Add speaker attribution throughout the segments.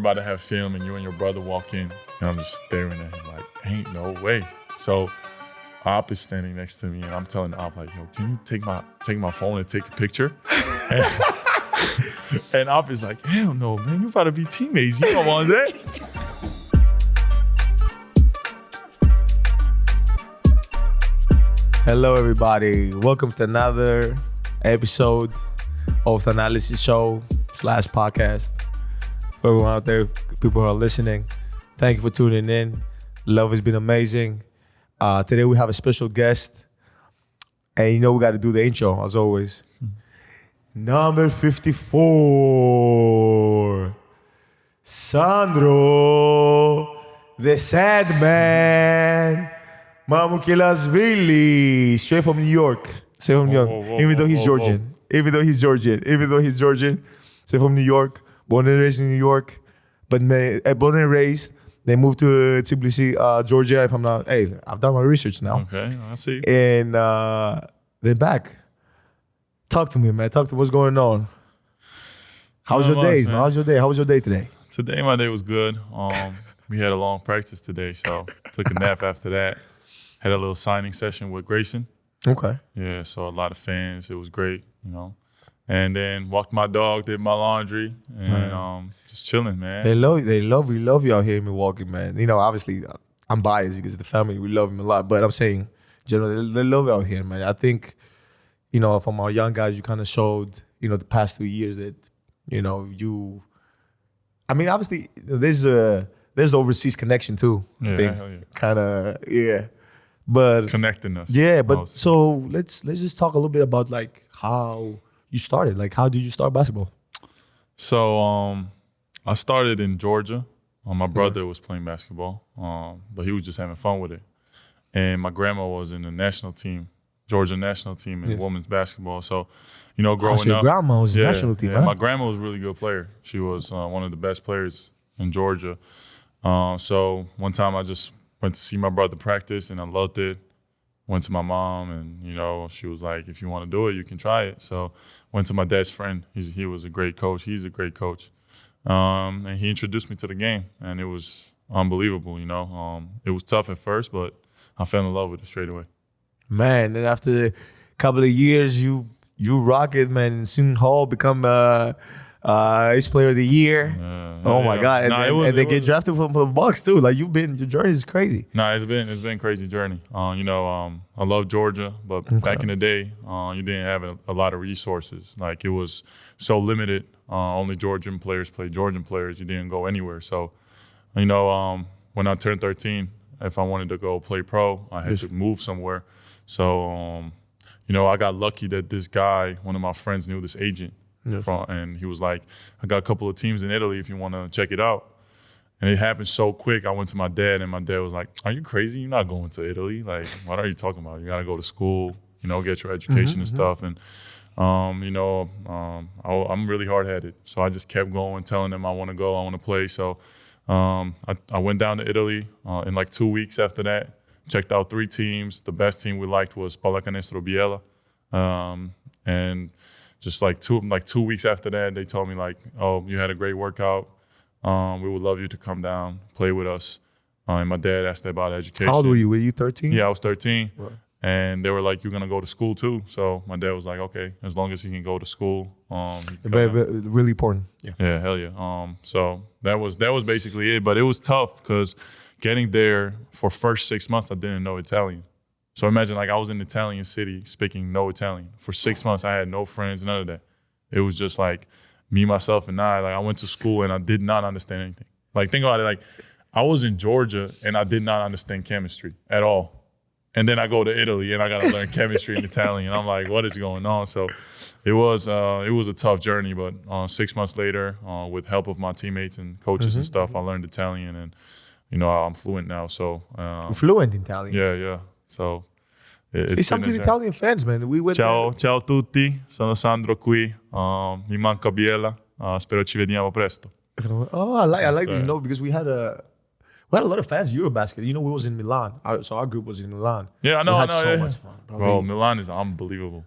Speaker 1: about to have film and you and your brother walk in and I'm just staring at him like, ain't no way. So Op is standing next to me and I'm telling Op like, yo, can you take my phone and take a picture? And Op is like, hell no, man, you about to be teammates. You don't want that.
Speaker 2: Hello, everybody. Welcome to another episode of Thanasis show/podcast. For everyone out there, people who are listening, thank you for tuning in. Love has been amazing. Today we have a special guest. And you know we got to do the intro, as always. Number 54. Sandro, the Sandman. Mamukelashvili, straight from New York. Straight from New York. Even though he's Georgian. Straight from New York. Born and raised in New York. But born and raised. They moved to Tbilisi, Georgia, if I'm not. Hey, I've done my research now.
Speaker 1: Okay, I see.
Speaker 2: And they're back. Talk to me, man. Talk to what's going on. How's your day, man? How's your day? How was your day today?
Speaker 1: Today, my day was good. We had a long practice today, so took a nap after that. Had a little signing session with Grayson.
Speaker 2: Okay.
Speaker 1: Yeah, so a lot of fans. It was great, you know. And then walked my dog, did my laundry, and just chilling, man.
Speaker 2: We love you out here in Milwaukee, man. You know, obviously, I'm biased because the family, we love him a lot. But I'm saying, generally, they love you out here, man. I think, you know, from our young guys, you kind of showed, you know, the past 2 years that, you know, I mean, obviously, there's the overseas connection too.
Speaker 1: Yeah,
Speaker 2: I think,
Speaker 1: hell yeah.
Speaker 2: Kind of, yeah. But
Speaker 1: Connecting us.
Speaker 2: yeah, but so let's just talk a little bit about like how you started. Like, how did you start basketball?
Speaker 1: So I started in Georgia. My brother was playing basketball, but he was just having fun with it. And my grandma was in the national team, Georgia national team in women's basketball. So, you know, growing
Speaker 2: so your
Speaker 1: up,
Speaker 2: grandma was the national team, right?
Speaker 1: My grandma was a really good player. She was one of the best players in Georgia. So one time I just went to see my brother practice and I loved it. Went to my mom and, you know, she was like, if you want to do it, you can try it. So went to my dad's friend. He was a great coach. He's a great coach. And he introduced me to the game and it was unbelievable, you know. It was tough at first, but I fell in love with it straight away. Man,
Speaker 2: and after a couple of years, you rock it, man. Seton Hall become Ace Player of the Year. My God! And they get drafted from the Bucks too. Like your journey is crazy.
Speaker 1: It's been a crazy journey. You know, I love Georgia, but back in the day, you didn't have a lot of resources. Like it was so limited. Only Georgian players played Georgian players. You didn't go anywhere. So, you know, when I turned 13, if I wanted to go play pro, I had to move somewhere. So, you know, I got lucky that this guy, one of my friends, knew this agent. And he was like, I got a couple of teams in Italy if you want to check it out. And it happened so quick. I went to my dad and my dad was like, are you crazy? You're not going to Italy. Like, what are you talking about? You got to go to school, you know, get your education and stuff. And, you know, I'm really hard-headed. So I just kept going, telling them I want to go, I want to play. So I went down to Italy in like 2 weeks after that, checked out 3 teams. The best team we liked was Pallacanestro Biella. And just like 2 weeks after that, they told me like, oh, you had a great workout. We would love you to come down, play with us. And my dad asked about education.
Speaker 2: How old were you? Were you 13?
Speaker 1: Yeah, I was 13.
Speaker 2: Right.
Speaker 1: And they were like, you're going to go to school too. So my dad was like, okay, as long as he can go to school.
Speaker 2: Really important.
Speaker 1: Yeah, hell yeah. So that was basically it. But it was tough because getting there for first 6 months, I didn't know Italian. So imagine like I was in an Italian city speaking no Italian. For 6 months, I had no friends, none of that. It was just like me, myself, and I. Like I went to school and I did not understand anything. Like think about it, like I was in Georgia and I did not understand chemistry at all. And then I go to Italy and I got to learn chemistry and Italian. I'm like, what is going on? So it was a tough journey, but 6 months later, with help of my teammates and coaches and stuff, I learned Italian and, you know, I'm fluent now. So
Speaker 2: fluent in Italian?
Speaker 1: Yeah. So
Speaker 2: say something to Italian fans, man. We went
Speaker 1: ciao a tutti, sono Sandro qui. Mi manca Biella. Spero ci vediamo presto.
Speaker 2: Oh, I like this, you know, because we had a lot of fans Eurobasket. You know, we was in Milan, so our group was in Milan.
Speaker 1: Yeah, I know.
Speaker 2: We had so much fun,
Speaker 1: bro. Milan is unbelievable.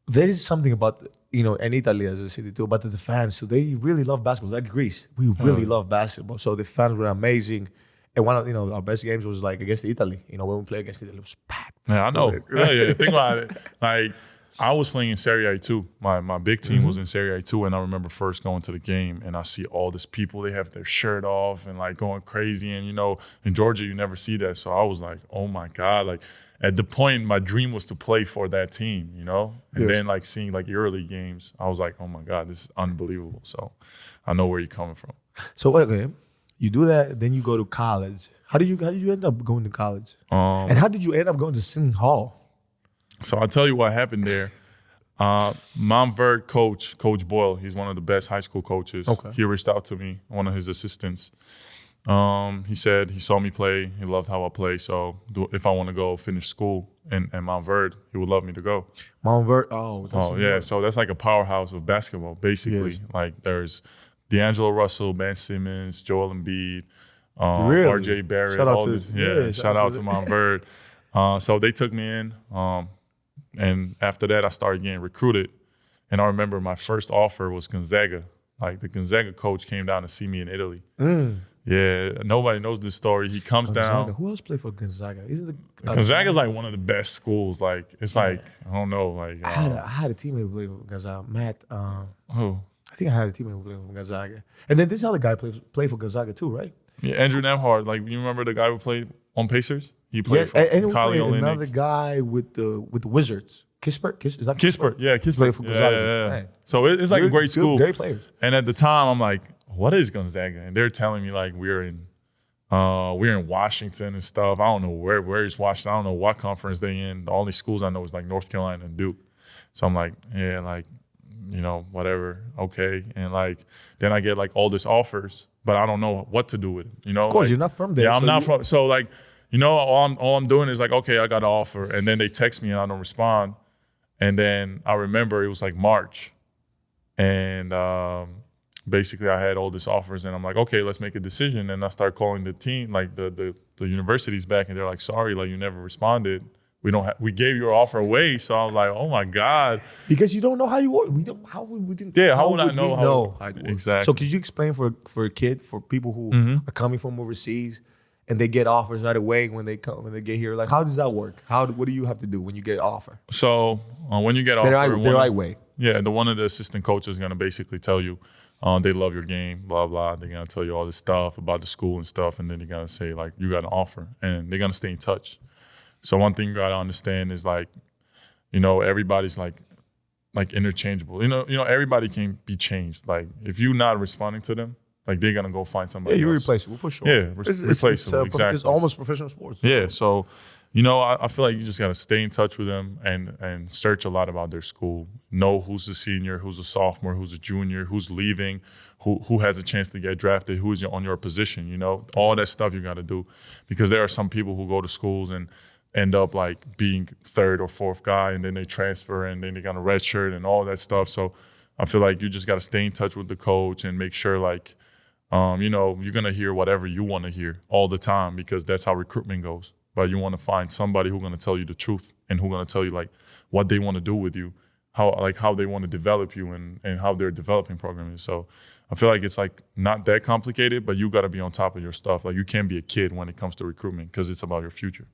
Speaker 2: there is something about, in Italy as a city too, about the fans. So they really love basketball. Like Greece, we really love basketball. So the fans were amazing. And one of, our best games was like against Italy. When we played against Italy, it was packed.
Speaker 1: Yeah, I know. Yeah. Think about it. Like, I was playing in Serie A too. My big team was in Serie A too, and I remember first going to the game, and I see all these people. They have their shirt off and like going crazy, and in Georgia you never see that. So I was like, oh my God! Like at the point, my dream was to play for that team, And then like seeing like early games, I was like, oh my God, this is unbelievable. So I know where you're coming from.
Speaker 2: So okay, you do that, then you go to college. How did you end up going to college? And how did you end up going to Seton Hall?
Speaker 1: So I'll tell you what happened there. Montverde Coach Boyle, he's one of the best high school coaches.
Speaker 2: Okay.
Speaker 1: He reached out to me, one of his assistants. He said he saw me play. He loved how I play. So if I want to go finish school in Montverde, he would love me to go.
Speaker 2: Montverde,
Speaker 1: yeah. So that's like a powerhouse of basketball, basically. Yes. Like there's D'Angelo Russell, Ben Simmons, Joel Embiid, RJ Barrett. Shout out to Montverde. So they took me in. And after that, I started getting recruited. And I remember my first offer was Gonzaga. Like the Gonzaga coach came down to see me in Italy. Yeah, nobody knows this story. He comes down.
Speaker 2: Who else played for Gonzaga?
Speaker 1: Gonzaga is like one of the best schools. Like it's like I don't know. Like
Speaker 2: I had a teammate who played for Gonzaga, Matt.
Speaker 1: Who?
Speaker 2: I think I had a teammate who played for Gonzaga. And then this other guy played for Gonzaga too, right?
Speaker 1: Yeah, Andrew Nemhard. Like you remember the guy who played on Pacers? He played for
Speaker 2: and another guy with the Wizards. Kispert? Is that
Speaker 1: Kispert? Yeah, Kispert.
Speaker 2: Played for Gonzaga.
Speaker 1: Yeah. So it's like a great school.
Speaker 2: Great players.
Speaker 1: And at the time, I'm like, what is Gonzaga? And they're telling me like we're in Washington and stuff. I don't know where is Washington. I don't know what conference they in. The only schools I know is like North Carolina and Duke. So I'm like, yeah, like, whatever, okay. And like then I get like all these offers, but I don't know what to do with it.
Speaker 2: Of course,
Speaker 1: like,
Speaker 2: you're not from there.
Speaker 1: Yeah, I'm not from. So like, all I'm doing is like, okay, I got an offer, and then they text me and I don't respond. And then I remember it was like March, and basically I had all these offers, and I'm like, okay, let's make a decision. And I start calling the team, like the universities back, and they're like, sorry, like you never responded. We gave your offer away. So I was like, oh my God.
Speaker 2: Because you don't know how you work. How would I know how it
Speaker 1: exactly.
Speaker 2: So could you explain for a kid, for people who are coming from overseas and they get offers right away when they get here? Like, how does that work? What do you have to do when you get an offer?
Speaker 1: So when you get an offer,
Speaker 2: the right way.
Speaker 1: Yeah, one of the assistant coaches is going to basically tell you, they love your game, blah, blah. They're going to tell you all this stuff about the school and stuff. And then they're going to say, like, you got an offer. And they're going to stay in touch. So one thing you got to understand is like, everybody's like interchangeable. Everybody can be changed. Like if you're not responding to them, like they're going to go find somebody else.
Speaker 2: You're replaceable for sure.
Speaker 1: Yeah, replaceable, exactly.
Speaker 2: It's almost professional sports.
Speaker 1: Yeah, so, I feel like you just got to stay in touch with them and search a lot about their school. Know who's a senior, who's a sophomore, who's a junior, who's leaving, who has a chance to get drafted, who's on your position, All that stuff you got to do. Because there are some people who go to schools and end up like being third or fourth guy, and then they transfer and then they got a red shirt and all that stuff. So I feel like you just got to stay in touch with the coach and make sure like, you're going to hear whatever you want to hear all the time, because that's how recruitment goes. But you want to find somebody who's going to tell you the truth and who's going to tell you like what they want to do with you, how they want to develop you and how their developing program is. So I feel like it's like not that complicated, but you got to be on top of your stuff. Like you can't be a kid when it comes to recruitment, because it's about your future,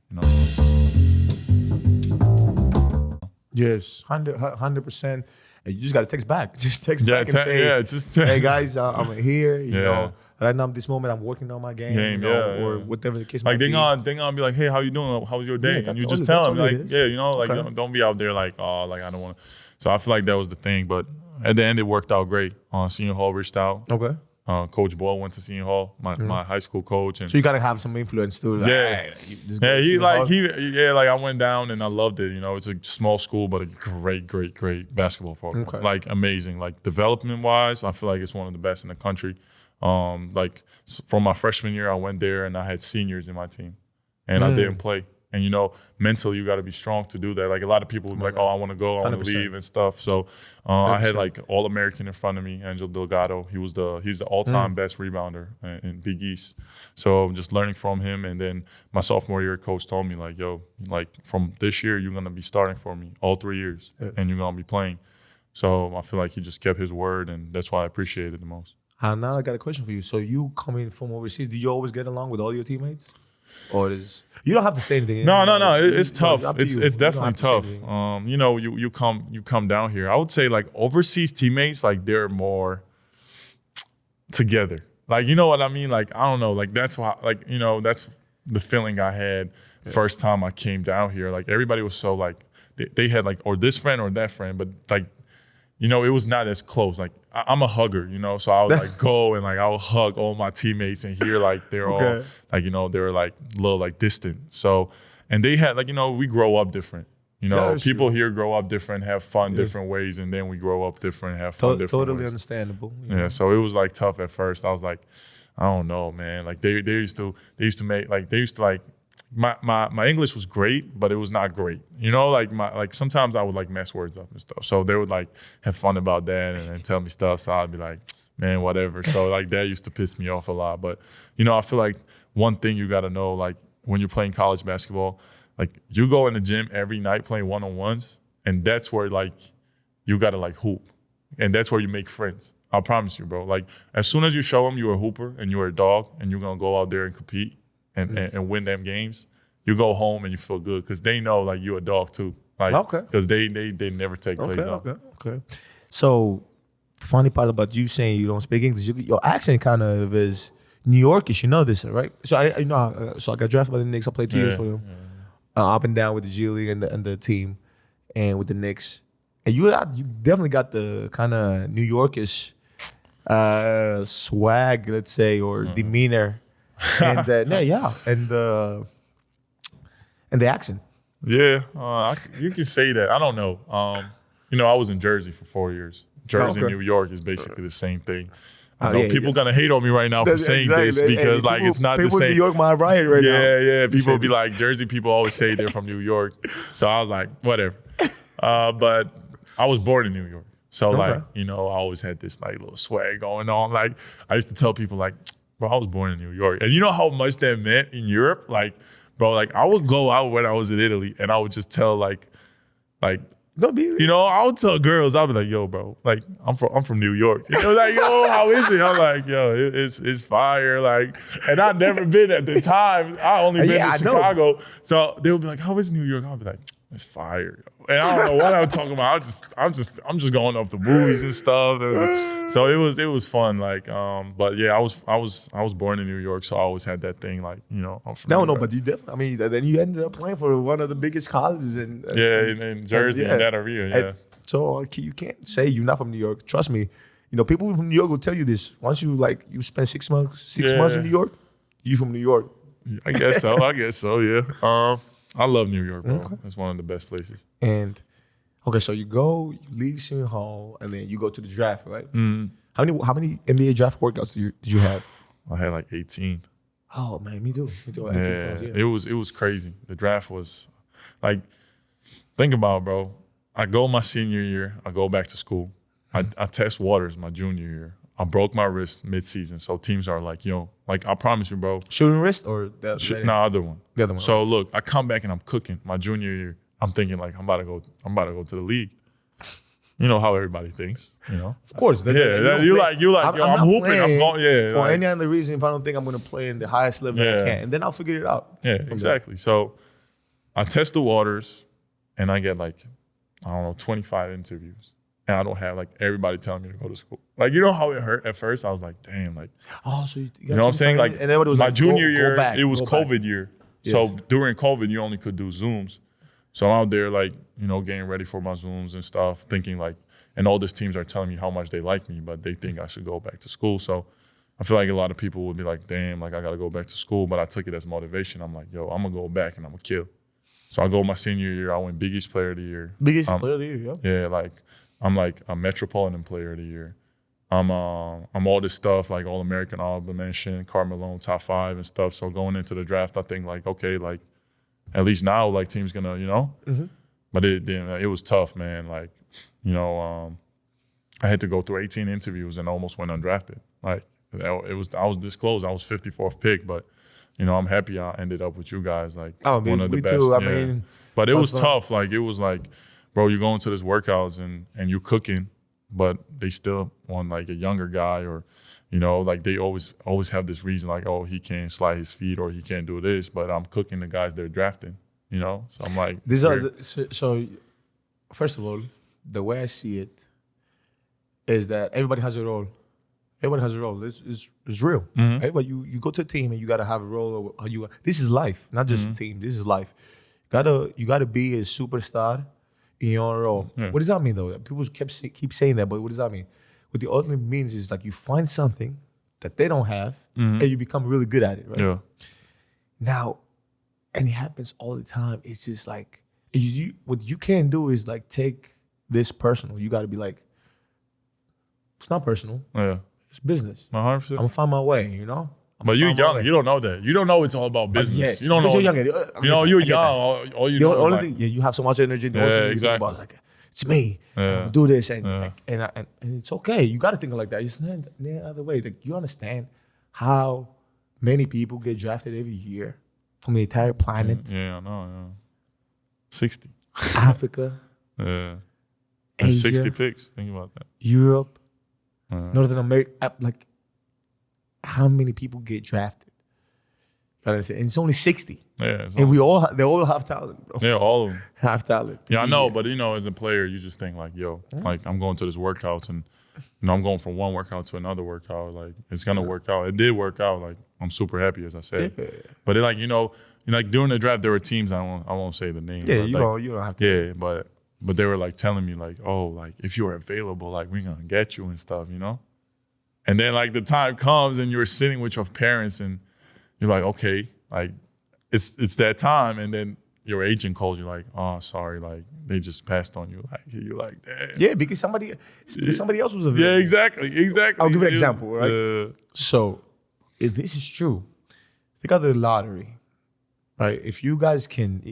Speaker 2: Yes, 100%. And you just got to text back. Just text back and say, hey guys, I'm here. Right now, this moment, I'm working on my game, or whatever the case might be.
Speaker 1: Like they're gonna be like, hey, how you doing? How was your day? And you just tell them like, don't be out there like, oh, like I don't want to. So I feel like that was the thing, but at the end, it worked out great. Senior Hall reached out.
Speaker 2: Okay.
Speaker 1: Coach Boyle went to Senior Hall, my high school coach, and
Speaker 2: so you gotta have some influence too. Like,
Speaker 1: I went down and I loved it. It's a small school, but a great basketball program.
Speaker 2: Okay.
Speaker 1: Like amazing, like development wise, I feel like it's one of the best in the country. Like from my freshman year, I went there and I had seniors in my team, and I didn't play. And, you know, mentally you got to be strong to do that. Like a lot of people would be like, oh, I want to go, I want to
Speaker 2: 100%.
Speaker 1: leave and stuff. So I had like All-American in front of me, Angel Delgado. He's the all-time best rebounder in Big East. So just learning from him. And then my sophomore year, coach told me like, yo, like from this year, you're going to be starting for me all 3 years and you're going to be playing. So I feel like he just kept his word, and that's why I appreciate it the most.
Speaker 2: Now I got a question for you. So you coming from overseas, do you always get along with all your teammates? Or you don't have to say anything.
Speaker 1: No. It's tough.
Speaker 2: It's
Speaker 1: It's definitely tough. You know, you come down here. I would say like overseas teammates, like they're more together. Like, you know what I mean? Like, I don't know. Like that's why. Like, you know, that's the feeling I had first time I came down here. Like everybody was so like they had like or this friend or that friend, but like. You know, it was not as close. Like I'm a hugger, you know, so I would like go and like I would hug all my teammates and hear like they're all like, you know, they're like a little like distant. So, and they had like, you know, we grow up different. You know, people here grow up different, have fun different ways, and then we grow up different, have fun different
Speaker 2: totally
Speaker 1: ways.
Speaker 2: Understandable.
Speaker 1: Yeah, so it was like tough at first. I was like, I don't know, man. Like they used to my English was great, but it was not great. You know, like sometimes I would like mess words up and stuff. So they would like have fun about that and tell me stuff. So I'd be like, man, whatever. So like that used to piss me off a lot. But you know, I feel like one thing you got to know, like when you're playing college basketball, like you go in the gym every night playing one-on-ones, and that's where like you got to like hoop, and that's where you make friends. I promise you, bro. Like as soon as you show them you're a hooper and you're a dog and you're gonna go out there and compete. And win them games, you go home and you feel good because they know like you're a dog too. Like because they never take plays out.
Speaker 2: Okay. So funny part about you saying you don't speak English, your accent kind of is New Yorkish. You know this, right? So I got drafted by the Knicks. I played 2 years for them, up and down with the G League and the team, and with the Knicks. And you definitely got the kind of New Yorkish swag, let's say, or demeanor. And the accent.
Speaker 1: Yeah, you can say that. I don't know. You know, I was in Jersey for 4 years. Jersey, New York is basically the same thing. I know people gonna hate on me right now for saying this because like it's not the same.
Speaker 2: People in New York might riot right now.
Speaker 1: Yeah. People be like, Jersey people always say they're from New York. So I was like, whatever. But I was born in New York. So like, you know, I always had this like little swag going on. Like I used to tell people like, bro, I was born in New York. And you know how much that meant in Europe? Like, bro, like I would go out when I was in Italy and I would just tell like, you know, I would tell girls, I'll be like, yo, bro, like I'm from New York. You know, like, yo, how is it? I'm like, yo, it's fire. Like, and I'd never been at the time. I only been to Chicago. So they would be like, how is New York? I'll be like, it's fire. And I don't know what I'm talking about. I'm just going off the movies and stuff. So it was fun. Like, but yeah, I was born in New York, so I always had that thing. Like, you know, I'm from New York.
Speaker 2: But you definitely. I mean, then you ended up playing for one of the biggest colleges in
Speaker 1: Jersey, in that area. Yeah.
Speaker 2: So you can't say you're not from New York. Trust me. You know, people from New York will tell you this. Once you spend 6 months in New York, you from New York.
Speaker 1: I guess so. Yeah. I love New York, bro. Okay. It's one of the best places.
Speaker 2: And so you leave Seton Hall, and then you go to the draft, right?
Speaker 1: Mm.
Speaker 2: How many NBA draft workouts did you have?
Speaker 1: I had like 18.
Speaker 2: Oh man, me too. 18 plus, yeah.
Speaker 1: It was crazy. The draft was like, think about it, bro. I go my senior year. I go back to school. I test waters my junior year. I broke my wrist mid-season, so teams are like, yo, like I promise you, bro.
Speaker 2: Shooting wrist or
Speaker 1: the other one.
Speaker 2: The other one.
Speaker 1: So look, I come back and I'm cooking my junior year. I'm thinking like I'm about to go to the league. You know how everybody thinks, you know.
Speaker 2: Of course.
Speaker 1: You like, yo, I'm hooping. I'm going,
Speaker 2: for any other reason, if I don't think I'm going to play in the highest level that I can, and then I'll figure it out.
Speaker 1: Yeah, exactly. That. So I test the waters, and I get like, I don't know, 25 interviews. And I don't have like everybody telling me to go to school. Like, you know how it hurt at first? I was like, damn, like,
Speaker 2: so you
Speaker 1: know what I'm saying? Like,
Speaker 2: and then it was
Speaker 1: my
Speaker 2: like,
Speaker 1: junior year,
Speaker 2: it
Speaker 1: was COVID year. Yes. So during COVID, you only could do Zooms. So I'm out there like, you know, getting ready for my Zooms and stuff, thinking like, and all these teams are telling me how much they like me, but they think I should go back to school. So I feel like a lot of people would be like, damn, like I got to go back to school. But I took it as motivation. I'm like, yo, I'm going to go back and I'm going to kill. So I go my senior year, I win Big East Player of the Year.
Speaker 2: Biggest Player of the Year, yeah.
Speaker 1: Yeah, like, I'm like a Metropolitan Player of the Year. I'm all this stuff like All-American, Honorable Mention, Carbliss, top 5 and stuff. So going into the draft, I think like, okay, like at least now, like teams gonna, But it was tough, man. Like, I had to go through 18 interviews and almost went undrafted. Like, I was this close. I was 54th pick, but I'm happy I ended up with you guys. Like, one of the best.
Speaker 2: Too.
Speaker 1: Yeah. But it was tough. Like, it was like, bro, you go into this workouts and you cooking, but they still want like a younger guy, or like they always have this reason like, oh, he can't slide his feet or he can't do this, but I'm cooking the guys they're drafting. So I'm like,
Speaker 2: these are so. First of all, the way I see it is that everybody has a role. Everybody has a role. It's real. Right? But you go to a team and you gotta have a role. This is life, not just a team. This is life. You gotta be a superstar in your own role. Yeah. What does that mean though? People keep saying that, but what does that mean? What the ultimate means is like you find something that they don't have and you become really good at it, right?
Speaker 1: Yeah.
Speaker 2: Now, and it happens all the time. It's just like what you can't do is like take this personal. You got to be like, it's not personal.
Speaker 1: Yeah.
Speaker 2: It's business.
Speaker 1: 100%.
Speaker 2: I'm gonna find my way,
Speaker 1: But you're young. You don't know that. You don't know it's all about business.
Speaker 2: Yes.
Speaker 1: You don't know.
Speaker 2: You're young.
Speaker 1: You're young. All you know is like,
Speaker 2: you have so much energy. The only thing you think about is like, it's me. I'm gonna do this, and it's okay. You got to think like that. It's not the other way. Like, you understand how many people get drafted every year from the entire planet?
Speaker 1: Yeah, I know. Yeah. 60.
Speaker 2: Africa.
Speaker 1: Yeah.
Speaker 2: Asia,
Speaker 1: 60 picks. Think about that.
Speaker 2: Europe, Northern America. Like, how many people get drafted? And it's only 60.
Speaker 1: Yeah.
Speaker 2: And they all have talent, bro.
Speaker 1: Yeah, all of them
Speaker 2: have talent.
Speaker 1: Yeah, I know, but as a player, you just think like, like I'm going to this workouts and I'm going from one workout to another workout. Like, it's gonna work out. It did work out. Like, I'm super happy, as I said. Yeah. But it, like, like during the draft, there were teams I won't say the name.
Speaker 2: Yeah,
Speaker 1: but
Speaker 2: you don't have to.
Speaker 1: Yeah, but they were like telling me like, oh, like if you're available, like we're gonna get you and stuff, And then like the time comes and you're sitting with your parents and you're like, okay, like it's that time, and then your agent calls you like, oh, sorry, like they just passed on you. Like you're like, damn.
Speaker 2: Yeah, because somebody else was available.
Speaker 1: Yeah, exactly.
Speaker 2: I'll give an example, right? So if this is true, think of the lottery, right? If you guys can,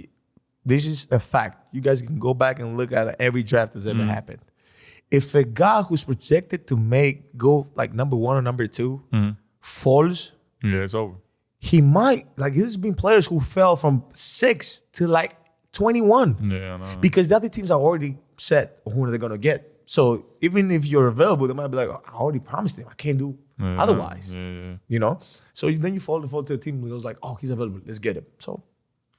Speaker 2: this is a fact. You guys can go back and look at every draft that's ever happened. If a guy who's projected to go like number 1 or number 2 falls,
Speaker 1: yeah, it's over.
Speaker 2: He might, like, there's been players who fell from 6 to like 21.
Speaker 1: Yeah, I know.
Speaker 2: Because the other teams are already set who they're gonna get. So even if you're available, they might be like, oh, I already promised him. I can't do otherwise.
Speaker 1: Yeah.
Speaker 2: So then you fall to a team that was like, oh, he's available. Let's get him. So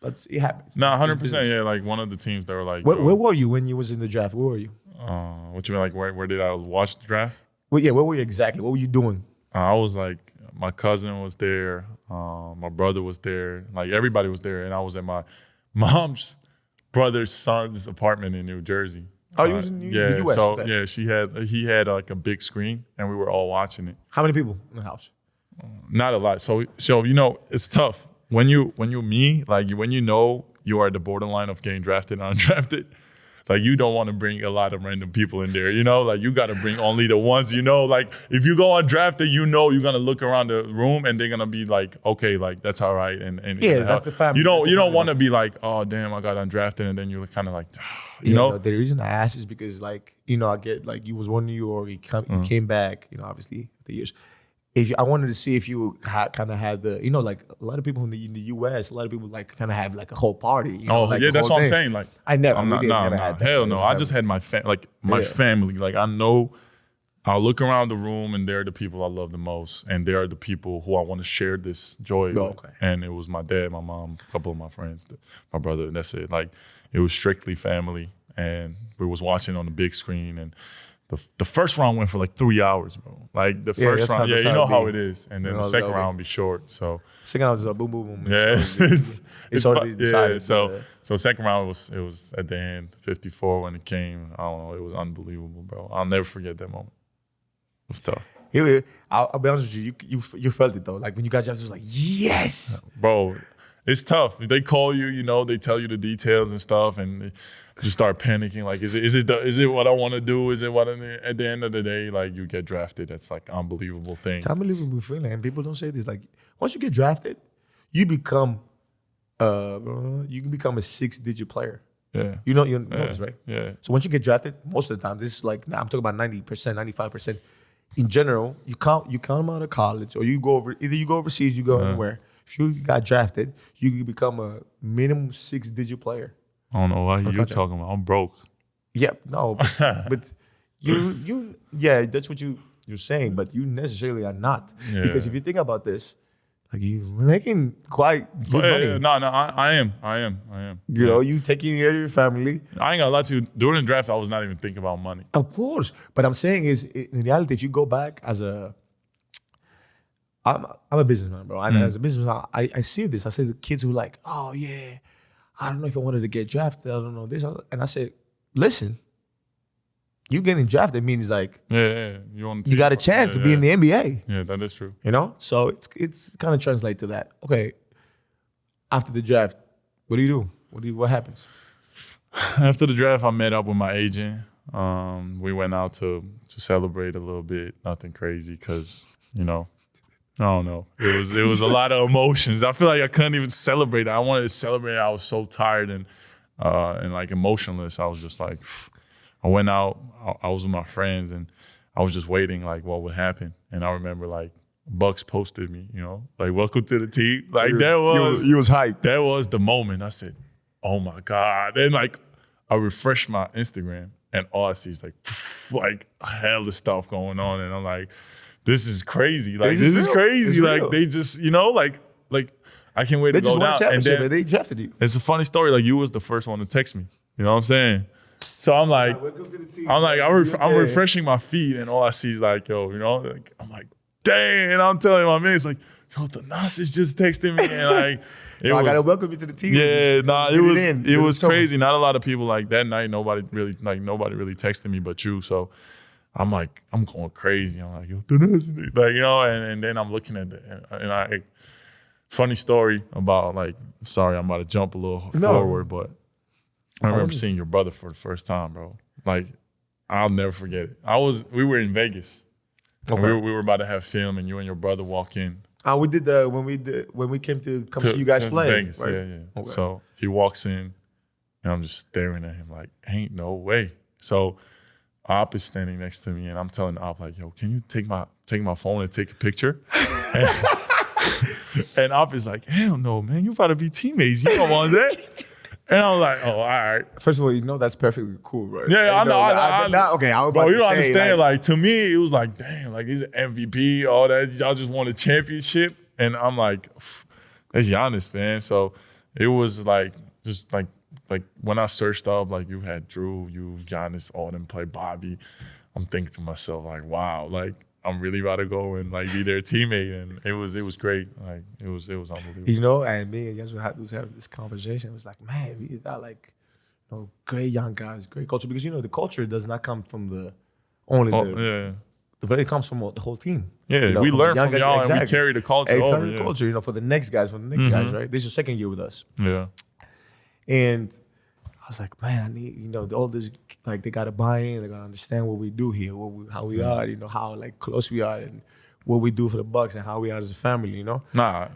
Speaker 2: it happens.
Speaker 1: No, 100%. Yeah, like one of the teams that were like,
Speaker 2: where were you when you was in the draft? Where were you?
Speaker 1: What you mean, like where did I watch the draft?
Speaker 2: Well, yeah, where were you exactly? What were you doing?
Speaker 1: I was like, my cousin was there, my brother was there, like everybody was there, and I was at my mom's brother's son's apartment in New Jersey.
Speaker 2: Oh, he was in the US.
Speaker 1: So
Speaker 2: okay.
Speaker 1: he had like a big screen, and we were all watching it.
Speaker 2: How many people in the house?
Speaker 1: Not a lot. So it's tough when you like when you are at the borderline of getting drafted and undrafted. Like, you don't want to bring a lot of random people in there, like you got to bring only the ones, like if you go undrafted, you're going to look around the room and they're going to be like, okay, like that's all right. And
Speaker 2: yeah, that's the family.
Speaker 1: You don't want to be like, oh, damn, I got undrafted. And then you're kind of like, you know?
Speaker 2: No, the reason I asked is because like, I get like you was one New York, you came back, obviously the years. I wanted to see if you kind of had the, like a lot of people in the U.S., a lot of people like kind of have like a whole party.
Speaker 1: Like yeah, that's what I'm saying. Like
Speaker 2: I never,
Speaker 1: I'm never had that. Hell no, I just had my family. Like I know, I'll look around the room and they're the people I love the most, and they are the people who I want to share this joy with.
Speaker 2: Okay.
Speaker 1: And it was my dad, my mom, a couple of my friends, my brother, and that's it. Like it was strictly family, and we was watching on the big screen and. The first round went for like 3 hours, bro. Like the first round, you know how it is. And then the second round be short. So
Speaker 2: second round was like boom, boom, boom.
Speaker 1: Yeah,
Speaker 2: it's already decided.
Speaker 1: So second round it was at the end, 54 when it came. I don't know, it was unbelievable, bro. I'll never forget that moment. It was tough.
Speaker 2: I'll be honest with you. You felt it though. Like when you got drafted, it was like yes,
Speaker 1: bro. It's tough. They call you, they tell you the details and stuff, and you start panicking. Like, is it what I want to do? Is it what? At the end of the day, like you get drafted. That's like an unbelievable thing.
Speaker 2: It's an unbelievable feeling, and people don't say this. Like once you get drafted, you become you can become a 6-digit player.
Speaker 1: Yeah.
Speaker 2: You know this, right?
Speaker 1: Yeah.
Speaker 2: So once you get drafted, most of the time, this is like, I'm talking about 90%, 95%. In general, you come out of college, or either you go overseas, you go anywhere. If you got drafted, you can become a minimum 6-digit player.
Speaker 1: I don't know why you're talking about. I'm broke.
Speaker 2: Yeah, no, but that's what you're saying, but you necessarily are not.
Speaker 1: Yeah.
Speaker 2: Because if you think about this, like you're making quite good money.
Speaker 1: No, I am.
Speaker 2: You know, you taking care of your family.
Speaker 1: I ain't gonna lie to you. During the draft, I was not even thinking about money.
Speaker 2: Of course. But I'm saying is, in reality, if you go back I'm a businessman, bro. And as a businessman, I see this. I see the kids who are like, oh yeah, I don't know if I wanted to get drafted. I don't know this. And I said, listen, you getting drafted means like you got a chance to be in the NBA.
Speaker 1: Yeah, that is true.
Speaker 2: You know? So it's kind of translate to that. Okay, after the draft, what do you do? What happens?
Speaker 1: After the draft, I met up with my agent. We went out to celebrate a little bit. Nothing crazy because, you know, I don't know. It was a lot of emotions. I feel like I couldn't even celebrate. I wanted to celebrate. I was so tired and like emotionless. I was just like, I went out. I was with my friends and I was just waiting like what would happen. And I remember like Bucks posted me, you know, like welcome to the team. Like you
Speaker 2: was hyped.
Speaker 1: That was the moment. I said, oh my God. And like I refreshed my Instagram and all I see is like hell of stuff going on. And I'm like, this is crazy. Like this is crazy. Like they just, you know, like I can't wait to go down.
Speaker 2: And then they drafted you.
Speaker 1: It's a funny story. Like you was the first one to text me. You know what I'm saying? So I'm like, I'm refreshing my feed and all I see is like, yo, you know, like, I'm like, dang. And I'm telling my man, it's like, yo, Thanasis just texted me and like,
Speaker 2: I gotta welcome you to the team.
Speaker 1: Yeah, it was crazy. Not a lot of people like that night. Nobody really texted me but you. So I'm like, I'm going crazy. I'm like, yo, like, you know, and then I'm looking at it. Funny story about like, sorry, I'm about to jump a little forward, but I remember seeing your brother for the first time, bro. Like, I'll never forget it. We were in Vegas. Okay. We were about to have film, and you and your brother walk in.
Speaker 2: We did when we came to see you guys play.
Speaker 1: Vegas,
Speaker 2: right?
Speaker 1: Yeah. Okay. So he walks in, and I'm just staring at him like, ain't no way. So Op is standing next to me, and I'm telling Op like, yo, can you take my phone and take a picture? And Op is like, hell no, man, you about to be teammates. You don't want that. And I was like, oh, all right.
Speaker 2: First of all, you know that's perfectly cool, right?
Speaker 1: Yeah, I know.
Speaker 2: Okay, I was
Speaker 1: bro,
Speaker 2: about
Speaker 1: you
Speaker 2: to
Speaker 1: don't
Speaker 2: say,
Speaker 1: understand. Like, to me, it was like, damn, like he's an MVP, all that. Y'all just won a championship. And I'm like, that's Giannis, man. So it was like, just like when I searched up, like you had Drew, you, Giannis, all them play Bobby. I'm thinking to myself, like, wow, like I'm really about to go and like be their teammate. And it was great. Like it was unbelievable.
Speaker 2: You know, and me and Giannis was having this conversation. It was like, man, we got like, you know, great young guys, great culture. Because, you know, the culture does not come from but it comes from the whole team.
Speaker 1: Yeah,
Speaker 2: you know,
Speaker 1: we learn from
Speaker 2: guys,
Speaker 1: y'all
Speaker 2: exactly.
Speaker 1: and we carry the culture over.
Speaker 2: The culture, you know, for the next guys, guys, right? This is your second year with us.
Speaker 1: Yeah.
Speaker 2: And I was like, man, I need, you know, all this, like they got to buy in, they got to understand what we do here, how we are, you know, how like close we are and what we do for the Bucks and how we are as a family, you know?
Speaker 1: Nah.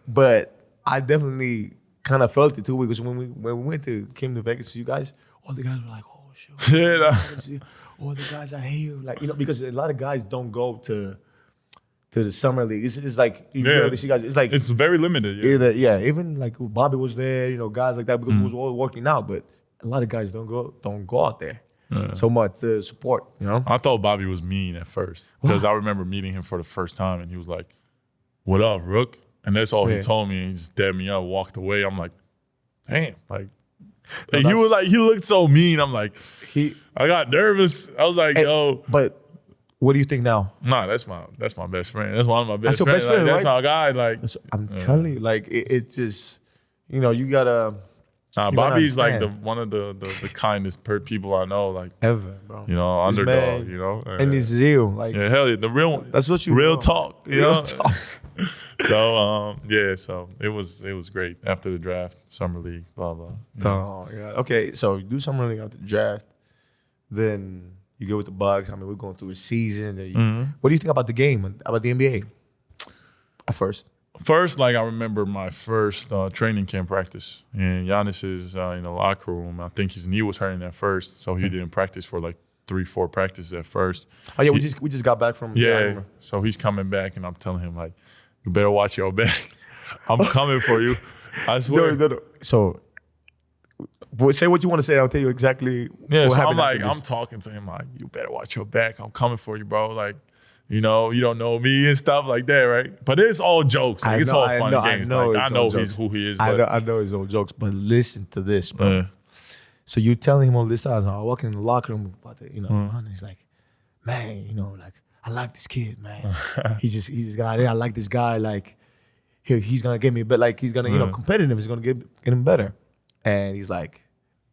Speaker 2: But I definitely kind of felt it too, because when we came to Vegas to you guys, all the guys were like, oh, shit.
Speaker 1: Yeah.
Speaker 2: All the guys are here. Like, you know, because a lot of guys don't go to the summer league. It's like, you know, these guys, it's like.
Speaker 1: It's very limited.
Speaker 2: Yeah. Even like Bobby was there, you know, guys like that, because we was all working out. But a lot of guys don't go out there so much to support, you know?
Speaker 1: I thought Bobby was mean at first because I remember meeting him for the first time and he was like, what up, Rook? And that's all he told me. And he just dabbed me up, walked away. I'm like, damn, like. No, he was like, he looked so mean. I'm like, I got nervous. I was like, yo.
Speaker 2: But what do you think now?
Speaker 1: Nah, that's my best friend. That's one of my best friends.
Speaker 2: Best friend,
Speaker 1: like, that's
Speaker 2: right?
Speaker 1: my guy. Like,
Speaker 2: I'm telling you, like it just, you know, you gotta.
Speaker 1: Nah, Bobby's like one of the kindest people I know. Like
Speaker 2: ever, bro.
Speaker 1: You know, underdog. Man, you know,
Speaker 2: and he's real. Like
Speaker 1: hell yeah, the real one.
Speaker 2: That's what you
Speaker 1: real
Speaker 2: know.
Speaker 1: Talk. You
Speaker 2: real
Speaker 1: know?
Speaker 2: talk.
Speaker 1: So so it was great after the draft, summer league, blah blah.
Speaker 2: Oh yeah. Okay, so you do summer league after the draft, then you go with the Bucks. I mean, we're going through a season. What do you think about the game, about the NBA? At first,
Speaker 1: First, like I remember my first training camp practice, and Giannis is in the locker room. I think his knee was hurting at first, so he didn't practice for like 3-4 practices at first.
Speaker 2: Oh yeah, we just got back from
Speaker 1: So he's coming back, and I'm telling him like, you better watch your back. I'm coming for you. I swear.
Speaker 2: No. So, say what you want to say. I'll tell you exactly.
Speaker 1: Yeah.
Speaker 2: What
Speaker 1: So
Speaker 2: happened
Speaker 1: I'm
Speaker 2: after this.
Speaker 1: talking to him like, you better watch your back. I'm coming for you, bro. Like, you know, you don't know me and stuff like that, right? But it's all jokes. Like, it's all fun games. I know he's who he is. But
Speaker 2: I know it's all jokes, but listen to this, bro. So you telling him all this time. I walk in the locker room, and he's like, man, like I like this kid, man. he's got it. I like this guy. Like he's gonna get me, but like he's gonna, competitive. He's gonna get him better. And he's like,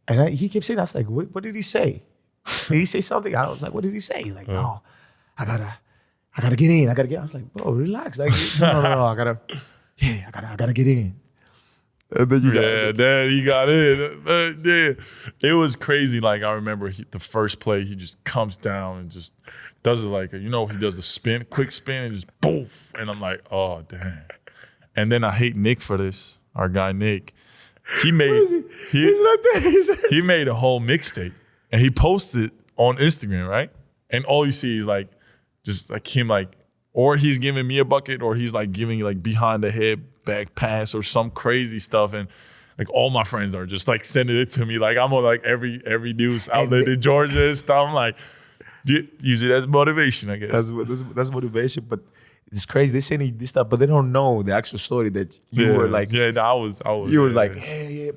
Speaker 2: he kept saying, I was like, what did he say? Did he say something? I was like, what did he say? He's like, no, I gotta get in. I was like, bro, relax. Like, no, I gotta get in. And then
Speaker 1: then he got in. It was crazy. Like I remember the first play, he just comes down and just does it like, he does the quick spin and just poof. And I'm like, oh, damn. And then I hate Nick for this, our guy Nick. He made he made a whole mixtape and he posted on Instagram, right? And all you see is like just like him like, or he's giving me a bucket, or he's like giving like behind the head back pass or some crazy stuff, and like all my friends are just like sending it to me. Like I'm on like every news outlet in Georgia and stuff. I'm like, use it as motivation, I guess.
Speaker 2: That's motivation, but it's crazy. They sending this stuff, but they don't know the actual story that you were like.
Speaker 1: Yeah, no, I was.
Speaker 2: You were like,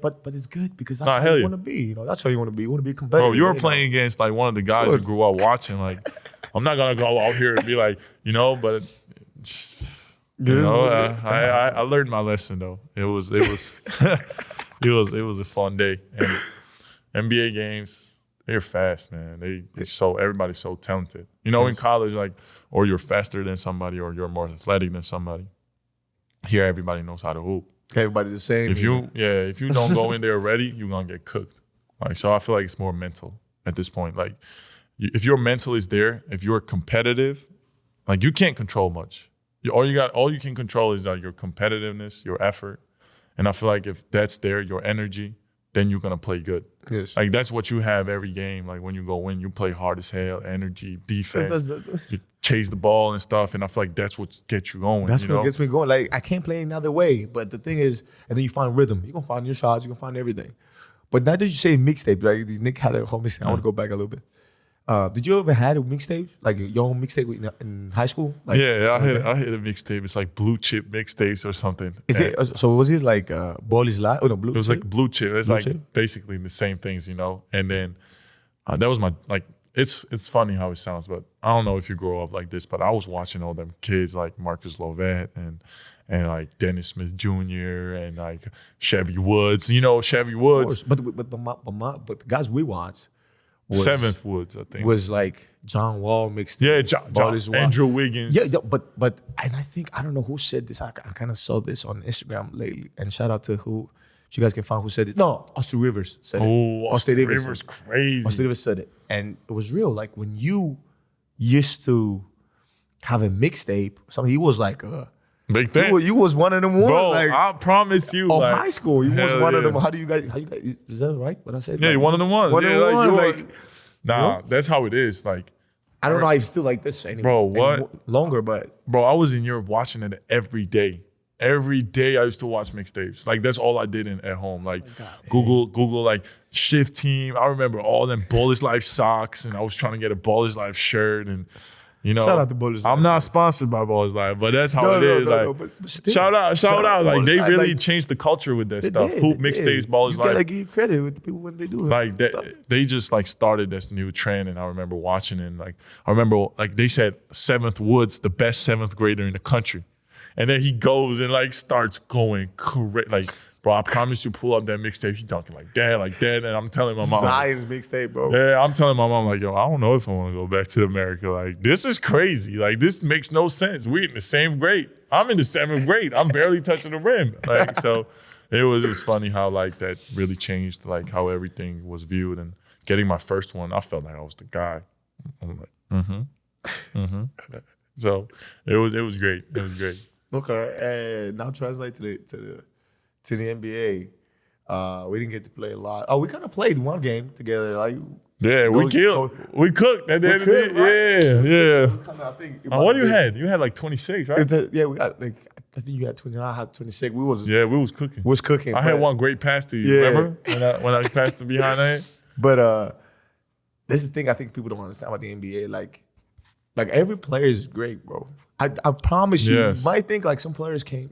Speaker 2: but it's good because that's how you want to be. That's how you want to be. You want to be competitive.
Speaker 1: Bro, you were playing against like one of the guys who grew up watching. Like, I'm not gonna go out here and be like, but. I learned my lesson though. It was it was a fun day. And NBA games, they're fast, man. Everybody's so talented. In college, like, or you're faster than somebody, or you're more athletic than somebody. Here, everybody knows how to hoop.
Speaker 2: Everybody the same.
Speaker 1: If you don't go in there ready, you're gonna get cooked. Like, so I feel like it's more mental at this point. Like, if your mental is there, if you're competitive, like you can't control much. All you can control is your competitiveness, your effort. And I feel like if that's there, your energy, then you're gonna play good.
Speaker 2: Yes.
Speaker 1: Like that's what you have every game. Like when you go in, you play hard as hell, energy, defense, you chase the ball and stuff. And I feel like that's what gets you going.
Speaker 2: That's what gets me going. Like I can't play another way. But the thing is, and then you find rhythm. You're gonna find your shots, you're gonna find everything. But now that you say mixtape, right? Nick had a whole mixtape. I want to go back a little bit. Did you ever had a mixtape, like your own mixtape in high school? Like,
Speaker 1: I hit a mixtape. It's like blue chip mixtapes or something.
Speaker 2: So was it like Ball is Live? Oh no, blue.
Speaker 1: It was
Speaker 2: chip?
Speaker 1: like blue chip. It's
Speaker 2: blue
Speaker 1: like
Speaker 2: chip?
Speaker 1: basically the same things, And then that was my like. It's funny how it sounds, but I don't know if you grow up like this. But I was watching all them kids like Marcus Lovett and like Dennis Smith Jr. and like Chevy Woods. Chevy Woods.
Speaker 2: But the guys we watched.
Speaker 1: Seventh Woods, I think.
Speaker 2: Was like John Wall mixed.
Speaker 1: Yeah, John Andrew Wiggins.
Speaker 2: Yeah, but and I don't know who said this. I kind of saw this on Instagram lately. And shout out to who, if you guys can find who said it. No, Austin Rivers said it.
Speaker 1: Oh, Austin Rivers, crazy.
Speaker 2: Austin Rivers said it, and it was real. Like when you used to have a mixtape, something he was like
Speaker 1: big thing.
Speaker 2: You was one of them ones.
Speaker 1: Bro,
Speaker 2: like,
Speaker 1: I promise you.
Speaker 2: Of
Speaker 1: like,
Speaker 2: high school, you was one of them. How you guys? Is that right? What I said?
Speaker 1: Yeah,
Speaker 2: like,
Speaker 1: one of them ones.
Speaker 2: One of them ones. Like,
Speaker 1: nah, that's how it is. Like,
Speaker 2: I don't know if it's still like this anymore.
Speaker 1: Bro, what?
Speaker 2: Longer, but.
Speaker 1: Bro, I was in Europe watching it every day. Every day I used to watch mixtapes. Like, that's all I did at home. Like, Google, like, Shift Team. I remember all them Ballers Life socks, and I was trying to get a Ballers Life shirt, and
Speaker 2: shout out to Ballers Life.
Speaker 1: I'm not sponsored by Ballers Life, but that's how it is. But still, shout out. Like, they really changed the culture with that stuff. Hoop mixtapes, Ballers Life.
Speaker 2: You gotta give credit with the people when they do it.
Speaker 1: Like, they just like started this new trend, and I remember watching it. And, like, I remember like they said Seventh Woods, the best seventh grader in the country, and then he goes and like starts going correct. Like, bro, I promise you, pull up that mixtape. He dunking like that, and I'm telling my mom.
Speaker 2: Zion's mixtape, bro.
Speaker 1: Yeah, I'm telling my mom like, yo, I don't know if I want to go back to America. Like, this is crazy. Like, this makes no sense. We in the same grade. I'm in the 7th grade. I'm barely touching the rim. Like, so it was funny how like that really changed like how everything was viewed. And getting my first one, I felt like I was the guy. I'm like, So it was great. It was great.
Speaker 2: Okay, and now translate to the NBA. We didn't get to play a lot. Oh, we kind of played one game together. Like,
Speaker 1: Yeah, we killed. We cooked at the end of the day. Yeah.
Speaker 2: I think.
Speaker 1: What do you had? You had like 26, right?
Speaker 2: Yeah, we got like. I think you had 29. I had 26. We was
Speaker 1: cooking.
Speaker 2: Was cooking.
Speaker 1: I had one great pass to you.
Speaker 2: Yeah.
Speaker 1: Remember when I passed it behind that?
Speaker 2: But this is the thing I think people don't understand about the NBA. Like every player is great, bro. I promise you.
Speaker 1: Yes.
Speaker 2: You might think like some players can't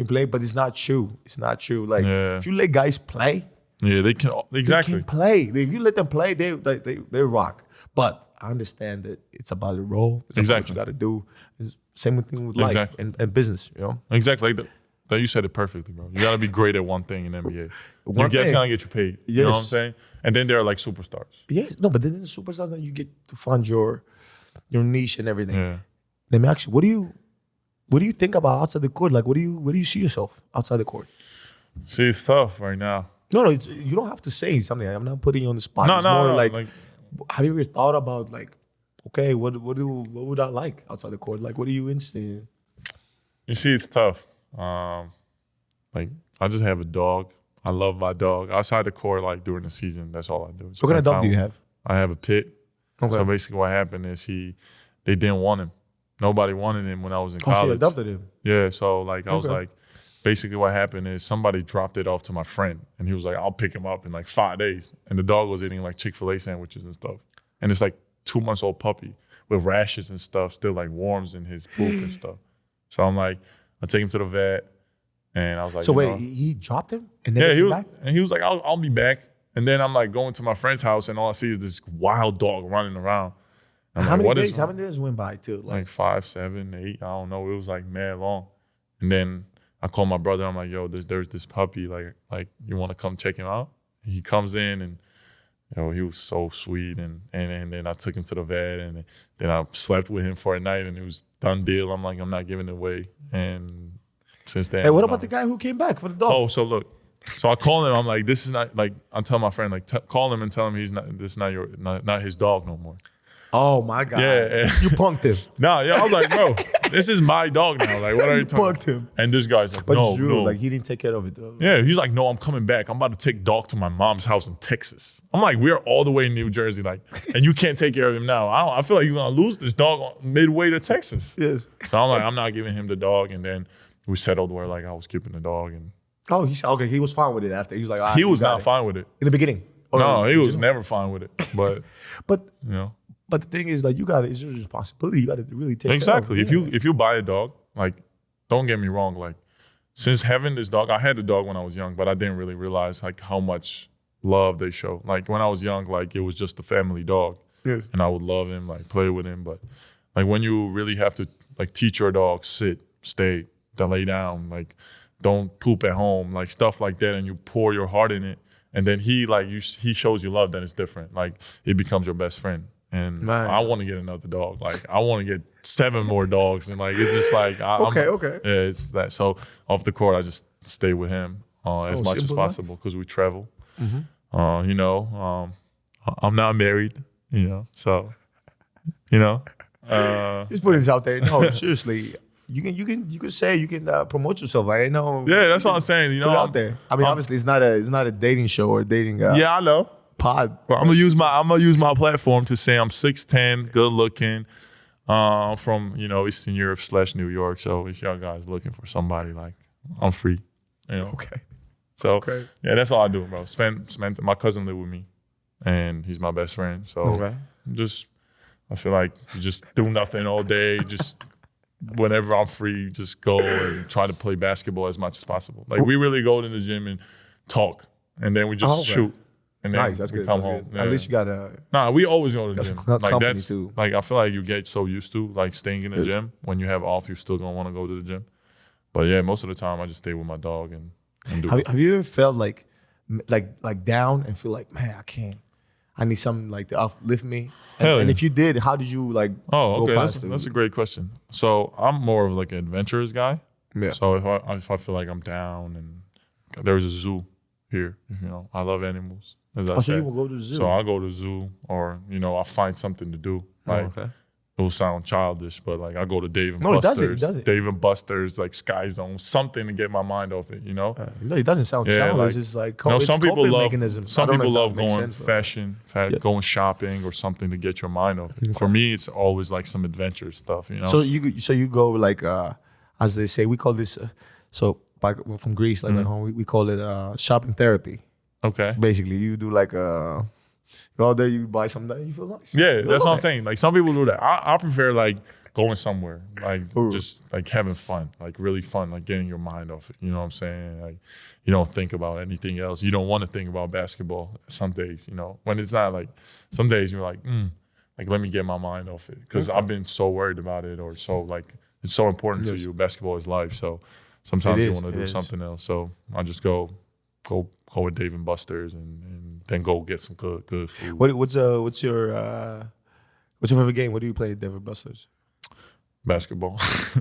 Speaker 2: play, but it's not true. It's not true. Like if you let guys play.
Speaker 1: Yeah, they can exactly.
Speaker 2: They can play. If you let them play, they rock. But I understand that it's about the role. It's about what you got to do. It's same thing with life and business. You know.
Speaker 1: Exactly. That you said it perfectly, bro. You got to be great at one thing in NBA. You guys gotta get you paid.
Speaker 2: Yes.
Speaker 1: You know what I'm saying? And then they're like superstars.
Speaker 2: Yes. No, but then the superstars, then you get to find your niche and everything.
Speaker 1: Yeah.
Speaker 2: Let me ask you, what do you think about outside the court? Like, where do you see yourself outside the court?
Speaker 1: See, it's tough right now.
Speaker 2: No, you don't have to say something. I'm not putting you on the spot.
Speaker 1: No.
Speaker 2: Like, have you ever thought about like, okay, what would I like outside the court? Like, what are you interested in?
Speaker 1: You see, it's tough. Like, I just have a dog. I love my dog. Outside the court, like during the season, that's all I do.
Speaker 2: What kind of dog do you have?
Speaker 1: I have a pit.
Speaker 2: Okay.
Speaker 1: So basically, what happened is they didn't want him. Nobody wanted him when I was in college.
Speaker 2: So you adopted him.
Speaker 1: Yeah. So like, I was like. Basically, what happened is somebody dropped it off to my friend, and he was like, "I'll pick him up in like 5 days." And the dog was eating like Chick-fil-A sandwiches and stuff. And it's like 2 months old puppy with rashes and stuff, still like worms in his poop and stuff. So I'm like, I take him to the vet, and I was like,
Speaker 2: so wait, he dropped him and then
Speaker 1: he was like, I'll be back. And then I'm like going to my friend's house, and all I see is this wild dog running around.
Speaker 2: How many days went by too?
Speaker 1: Like 5, 7, 8. I don't know. It was like mad long. And then I call my brother. I'm like, yo, there's this puppy. Like you want to come check him out? And he comes in, and he was so sweet. And then I took him to the vet, and then I slept with him for a night, and it was done deal. I'm like, I'm not giving it away. And since then,
Speaker 2: hey, what about the guy who came back for the dog?
Speaker 1: Oh, so look. So I call him. I'm like, this is not like. I tell my friend like, call him and tell him this is not his dog no more.
Speaker 2: Oh my God!
Speaker 1: Yeah,
Speaker 2: you punked him.
Speaker 1: I was like, bro, this is my dog now. Like, what are you talking?
Speaker 2: Punked him.
Speaker 1: And this guy's like,
Speaker 2: but
Speaker 1: no,
Speaker 2: like he didn't take care of it. Though.
Speaker 1: Yeah, he's like, no, I'm coming back. I'm about to take dog to my mom's house in Texas. I'm like, we're all the way in New Jersey, like, and you can't take care of him now. I feel like you're gonna lose this dog midway to Texas.
Speaker 2: Yes.
Speaker 1: So I'm like, I'm not giving him the dog. And then we settled where like I was keeping the dog. And
Speaker 2: he said, okay, he was fine with it after. He was like,
Speaker 1: he was not fine with it
Speaker 2: in the beginning.
Speaker 1: No, he was never fine with it. But
Speaker 2: But the thing is, like, it's your responsibility. You got to really take care of it.
Speaker 1: If you buy a dog, like, don't get me wrong, like, since having this dog, I had a dog when I was young, but I didn't really realize like how much love they show. Like when I was young, like it was just a family dog,
Speaker 2: yes,
Speaker 1: and I would love him, like play with him. But like when you really have to like teach your dog sit, stay, to lay down, like don't poop at home, like stuff like that, and you pour your heart in it, and then he shows you love, then it's different. Like it becomes your best friend. And man, I want to get another dog. Like I want to get 7 more dogs, and like it's just like
Speaker 2: okay.
Speaker 1: Yeah, it's that. So off the court, I just stay with him as much as possible because we travel. Mm-hmm. I'm not married. So
Speaker 2: just put this out there. No, seriously, you can promote yourself. I know.
Speaker 1: Yeah, that's what I'm saying.
Speaker 2: Put it out there. I mean, obviously, it's not a dating show or a dating.
Speaker 1: Yeah, I know.
Speaker 2: Pod.
Speaker 1: Well, I'm gonna use my platform to say I'm 6'10", good looking, from Eastern Europe / New York. So if y'all guys looking for somebody, like I'm free.
Speaker 2: Okay.
Speaker 1: So yeah, that's all I do, bro. My cousin live with me, and he's my best friend. So I feel like you just do nothing all day. Just whenever I'm free, just go and try to play basketball as much as possible. Like we really go to the gym and talk, and then we just shoot. And then
Speaker 2: that's good.
Speaker 1: Come home. Yeah.
Speaker 2: At least you got a.
Speaker 1: Nah, we always go to the gym. Like that's
Speaker 2: too.
Speaker 1: Like I feel like you get so used to like staying in the gym. When you have off, you're still gonna want to go to the gym. But yeah, most of the time I just stay with my dog and do it.
Speaker 2: Have you ever felt like down and feel like, man, I can't. I need something like to uplift me. And if you did, how did you like?
Speaker 1: Oh, okay. That's a great question. So I'm more of like an adventurous guy.
Speaker 2: Yeah.
Speaker 1: So if I feel like I'm down and there's a zoo here, I love animals. As I said.
Speaker 2: So you will go to the zoo.
Speaker 1: So I'll go to the zoo, or I'll find something to do. Like it will sound childish, but like I go to Dave and
Speaker 2: No, it
Speaker 1: Buster's.
Speaker 2: doesn't. It doesn't.
Speaker 1: Dave and Buster's, like Sky Zone, something to get my mind off it, you know?
Speaker 2: No, it doesn't sound childish. It's like
Speaker 1: you know, some people love
Speaker 2: mechanism.
Speaker 1: some people love going
Speaker 2: sense,
Speaker 1: going shopping or something to get your mind off it. Okay. For me, it's always like some adventure stuff, you know.
Speaker 2: So you go like as they say, we call this from Greece, like at home, we call it shopping therapy.
Speaker 1: Okay.
Speaker 2: Basically, you do like you go out there, you buy something, you feel nice.
Speaker 1: Yeah, that's what I'm saying. Like some people do that. I prefer like going somewhere, like just like having fun, like really fun, like getting your mind off it. You know what I'm saying? Like you don't think about anything else. You don't want to think about basketball some days, you know. When it's not like some days you're like let me get my mind off it. Because I've been so worried about it or so like it's so important to you. Basketball is life. So sometimes you want to do something else. So I just go with Dave and Buster's and then go get some good food.
Speaker 2: What's your favorite game? What do you play at Dave and Buster's?
Speaker 1: Basketball.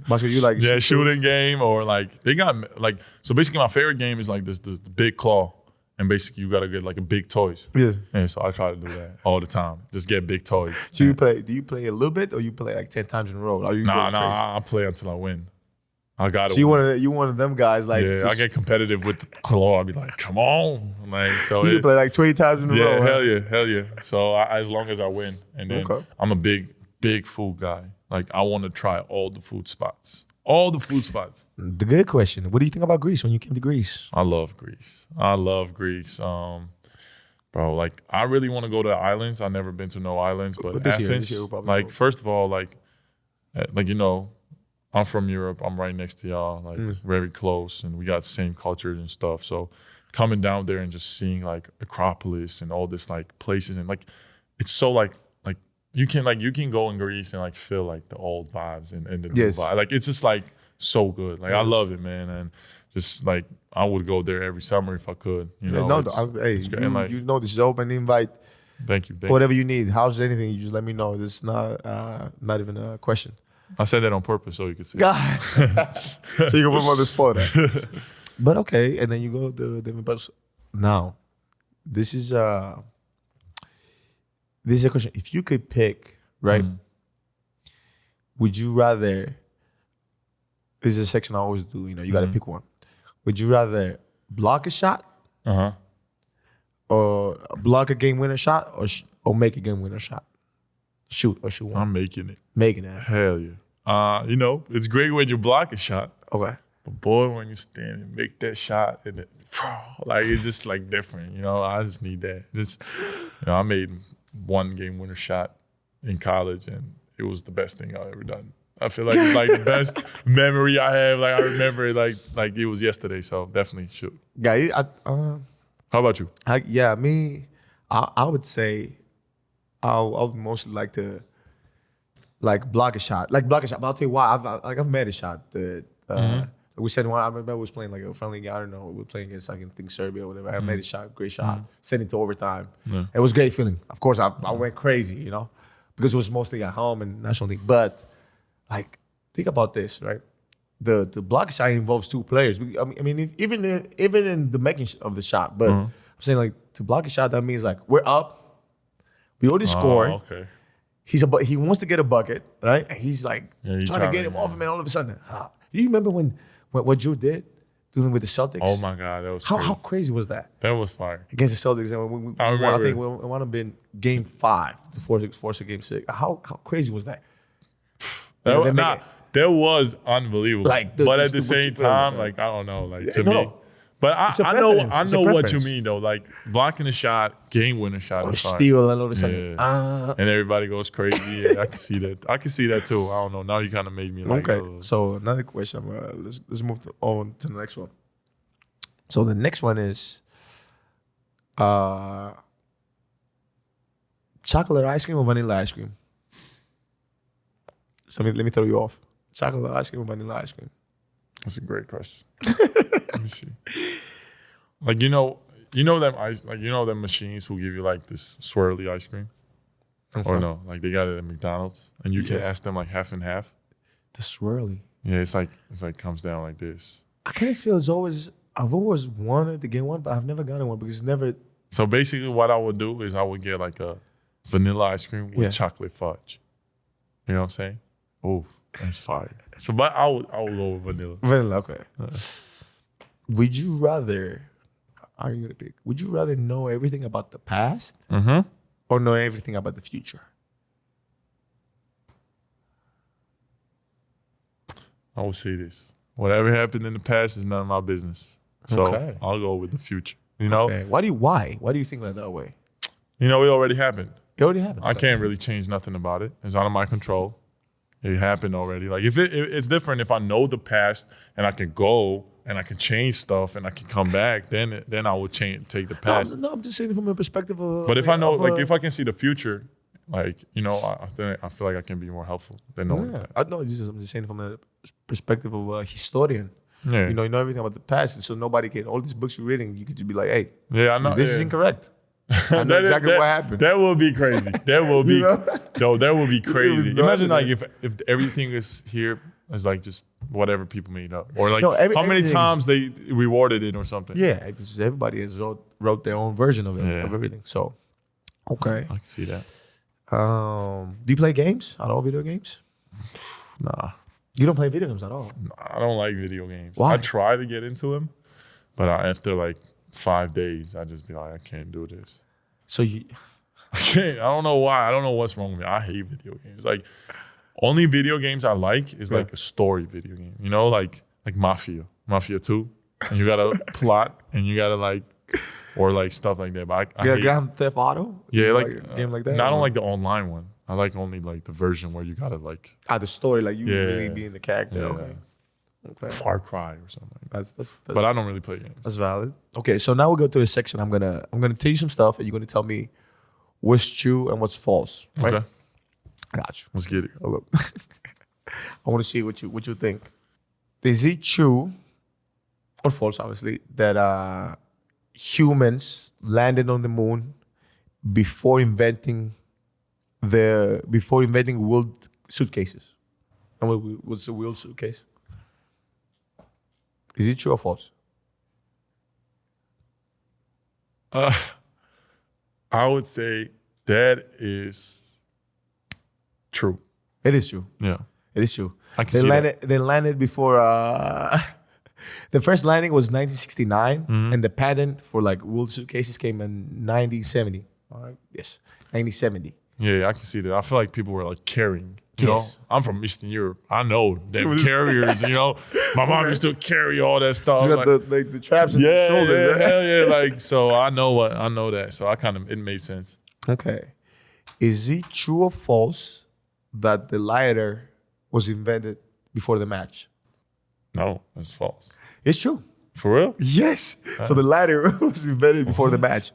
Speaker 2: Basketball, you like
Speaker 1: shooting game or like they got like so basically my favorite game is like this the big claw and basically you gotta get like a big toys.
Speaker 2: Yeah.
Speaker 1: And so I try to do that all the time. Just get big toys.
Speaker 2: So do you play a little bit or you play like 10 times in a row?
Speaker 1: I play until I win. I got it.
Speaker 2: So you one of them guys like
Speaker 1: I get competitive with the claw. I'll be like, come on. Like so
Speaker 2: you play like 20 times in a row.
Speaker 1: Hell yeah. So as long as I win. And then I'm a big food guy. Like I want to try all the food spots. All the food spots.
Speaker 2: The good question. What do you think about Greece when you came to Greece?
Speaker 1: I love Greece. Bro, like I really want to go to the islands. I've never been to no islands, but Athens, like first of all, like you know, I'm from Europe. I'm right next to y'all, like very close, and we got the same cultures and stuff. So coming down there and just seeing like Acropolis and all this like places and like it's so like you can go in Greece and like feel like the old vibes and the new vibe. Like it's just like so good. Like I love it, man, and just like I would go there every summer if I could. You know,
Speaker 2: you know this is open invite.
Speaker 1: Thank you.
Speaker 2: Whatever you need, house, anything, you just let me know. This is not even a question.
Speaker 1: I said that on purpose so you could see.
Speaker 2: So you can put me on the spot. But okay, and then you go to the now. This is a question. If you could pick, right? Would you rather? This is a section I always do. You know, you got to pick one. Would you rather block a shot, or block a game winner shot, or make a game winner shot? Shoot one.
Speaker 1: I'm making it.
Speaker 2: Making it.
Speaker 1: Hell yeah. You know, it's great when you block a shot.
Speaker 2: Okay.
Speaker 1: But boy, when you stand and make that shot, and like it's just like different. You know, I just need that. I made one game winner shot in college, and it was the best thing I've ever done. I feel like it's like the best memory I have. Like I remember it like it was yesterday. So definitely shoot.
Speaker 2: Yeah.
Speaker 1: How about you?
Speaker 2: I would say I would mostly like to block a shot. But I'll tell you why. I've made a shot that we said one. I remember I was playing like a friendly game. I don't know. We were playing against I think Serbia or whatever. I made a shot, great shot, sent it to overtime. Yeah. It was a great feeling. Of course, I went crazy, you know, because it was mostly at home and national league. But like, think about this, right? The block shot involves two players. I mean, even in the making of the shot. But I'm saying like to block a shot, that means like we're up, we already scored.
Speaker 1: Okay.
Speaker 2: He wants to get a bucket, right? And he's like trying to get him off, man. All of a sudden, you remember when what Drew did doing with the Celtics?
Speaker 1: Oh my God, that was
Speaker 2: how crazy was that?
Speaker 1: That was fire
Speaker 2: against the Celtics. And
Speaker 1: I remember.
Speaker 2: I think it might have been Game 5 to force a Game 6. How crazy was that?
Speaker 1: That was unbelievable.
Speaker 2: Like,
Speaker 1: but at the same time, like I don't know, like to me. But I know what you mean though. Like blocking a shot, game winner shot,
Speaker 2: or steal, and all of a sudden,
Speaker 1: and everybody goes crazy. Yeah, I can see that. I can see that too. I don't know. Now you kind of made me like.
Speaker 2: Okay, so another question. Let's move on to the next one. So the next one is, chocolate ice cream or vanilla ice cream? So let me throw you off. Chocolate ice cream or vanilla ice cream?
Speaker 1: That's a great question. Let me see. Like you know them machines who give you like this swirly ice cream, or no? Like they got it at McDonald's, and you can ask them like half and half.
Speaker 2: The swirly.
Speaker 1: Yeah, it's like comes down like this.
Speaker 2: I kind of feel I've always wanted to get one, but I've never gotten one because it's never.
Speaker 1: So basically, what I would do is I would get like a vanilla ice cream with chocolate fudge. You know what I'm saying? Oh, that's fire. So, but I would go with vanilla.
Speaker 2: Vanilla, okay. Would you rather? Are you gonna pick? Would you rather know everything about the past or know everything about the future?
Speaker 1: I will say this: whatever happened in the past is none of my business. So I'll go with the future. You know?
Speaker 2: Okay. Why do you think that way?
Speaker 1: You know, it already happened.
Speaker 2: It already happened.
Speaker 1: I can't really change nothing about it. It's out of my control. It happened already. Like if it's different if I know the past and I can go and I can change stuff and I can come back, then I will take the past.
Speaker 2: No, I'm just saying from a perspective of.
Speaker 1: But if I know, like if I can see the future, like you know, I feel like I can be more helpful than knowing that.
Speaker 2: I'm just saying from a perspective of a historian.
Speaker 1: Yeah.
Speaker 2: You know everything about the past, and so nobody can. All these books you're reading, you could just be like, "Hey,
Speaker 1: I know
Speaker 2: this is incorrect." I know exactly what happened.
Speaker 1: That will be crazy. That will be, that will be crazy. Imagine like if everything is here is like just whatever people made up, or like how many times they rewarded it or something.
Speaker 2: Yeah, because everybody has wrote their own version of it of everything. So, okay,
Speaker 1: I can see that.
Speaker 2: Do you play games at all? Video games?
Speaker 1: Nah.
Speaker 2: You don't play video games at all?
Speaker 1: I don't like video games.
Speaker 2: Why?
Speaker 1: I try to get into them, but after like 5 days, I just be like, I can't do this.
Speaker 2: So you...
Speaker 1: I can't. I don't know why. I don't know what's wrong with me. I hate video games. Like, only video games I like is like a story video game. You know, like Mafia 2. And you got to plot and you got to like, or like stuff like that. But I hate
Speaker 2: Grand Theft Auto?
Speaker 1: Yeah, like
Speaker 2: a game like that?
Speaker 1: I don't like the online one. I like only like the version where you got to like...
Speaker 2: the story, like you really being the character.
Speaker 1: Yeah.
Speaker 2: Okay.
Speaker 1: Far Cry or something like that.
Speaker 2: That's
Speaker 1: but I don't really play games.
Speaker 2: That's valid. Okay, so now we'll go to a section. I'm gonna tell you some stuff, and you're gonna tell me what's true and what's false. Right?
Speaker 1: Okay.
Speaker 2: I got you.
Speaker 1: Let's get it.
Speaker 2: Look. I want to see what you think. Is it true or false, obviously, that humans landed on the moon before inventing wheeled suitcases? And what's a wheeled suitcase? Is it true or false?
Speaker 1: I would say that is true.
Speaker 2: It is true.
Speaker 1: Yeah.
Speaker 2: It is true.
Speaker 1: I can see that.
Speaker 2: They landed before... the first landing was 1969, and the patent for like wheeled suitcases came in 1970. All right. Yes, 1970.
Speaker 1: Yeah, I can see that. I feel like people were like carrying. You know, I'm from Eastern Europe. I know them carriers. You know, my mom used to carry all that stuff.
Speaker 2: You got the traps in the shoulders.
Speaker 1: Yeah, hell yeah. Like, so I know that. So it made sense.
Speaker 2: Okay, is it true or false that the lighter was invented before the match?
Speaker 1: No, that's false.
Speaker 2: It's true.
Speaker 1: For real?
Speaker 2: Yes. So the lighter was invented before the match.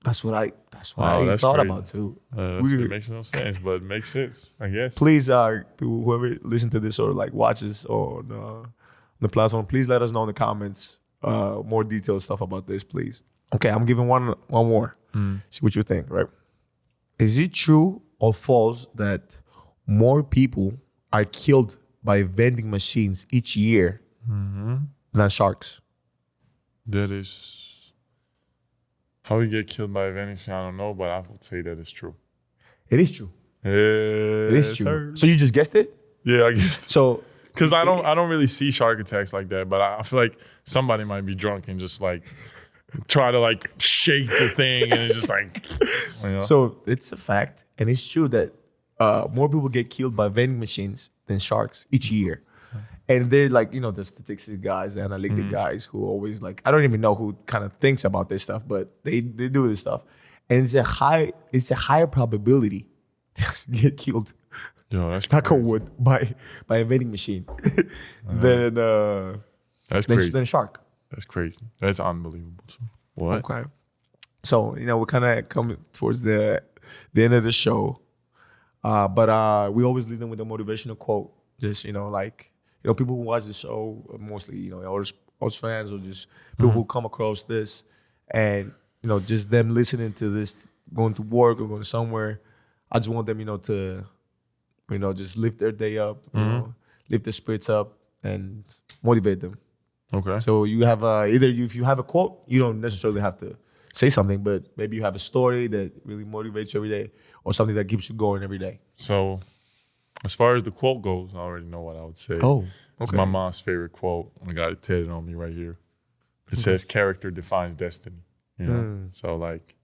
Speaker 2: That's what I thought crazy. About too.
Speaker 1: It makes no sense, but it makes sense, I guess.
Speaker 2: Please, people, whoever listen to this or like watches on the platform, please let us know in the comments more detailed stuff about this, please. Okay, I'm giving one more. See what you think, right? Is it true or false that more people are killed by vending machines each year than sharks?
Speaker 1: That is... How we get killed by a vending machine, I don't know, but I would say that it's true.
Speaker 2: It is true.
Speaker 1: It
Speaker 2: is true. So you just guessed it?
Speaker 1: Yeah, I guessed it.
Speaker 2: So,
Speaker 1: because I don't really see shark attacks like that, but I feel like somebody might be drunk and just like try to like shake the thing and it's just like, you know.
Speaker 2: So it's a fact, and it's true that more people get killed by vending machines than sharks each year. And they're like, you know, the statistics guys, the analytic guys who always like, I don't even know who kind of thinks about this stuff, but they do this stuff. And it's a higher probability to get killed.
Speaker 1: Yo, that's
Speaker 2: knock on wood by a vending machine than a shark.
Speaker 1: That's crazy. That's unbelievable. What?
Speaker 2: Okay. So, you know, we're kind of coming towards the end of the show. But we always leave them with a motivational quote. Just, you know, like, you know, people who watch the show, mostly, you know, all fans or just people who come across this and, you know, just them listening to this, going to work or going somewhere. I just want them, you know, to, you know, just lift their day up, you know, lift their spirits up and motivate them.
Speaker 1: Okay.
Speaker 2: So you have if you have a quote, you don't necessarily have to say something, but maybe you have a story that really motivates you every day or something that keeps you going every day.
Speaker 1: So As far as the quote goes, I already know what I would say.
Speaker 2: Oh,
Speaker 1: It's
Speaker 2: okay.
Speaker 1: my mom's favorite quote. I got it tatted on me right here. It says, "Character defines destiny." You know, so like,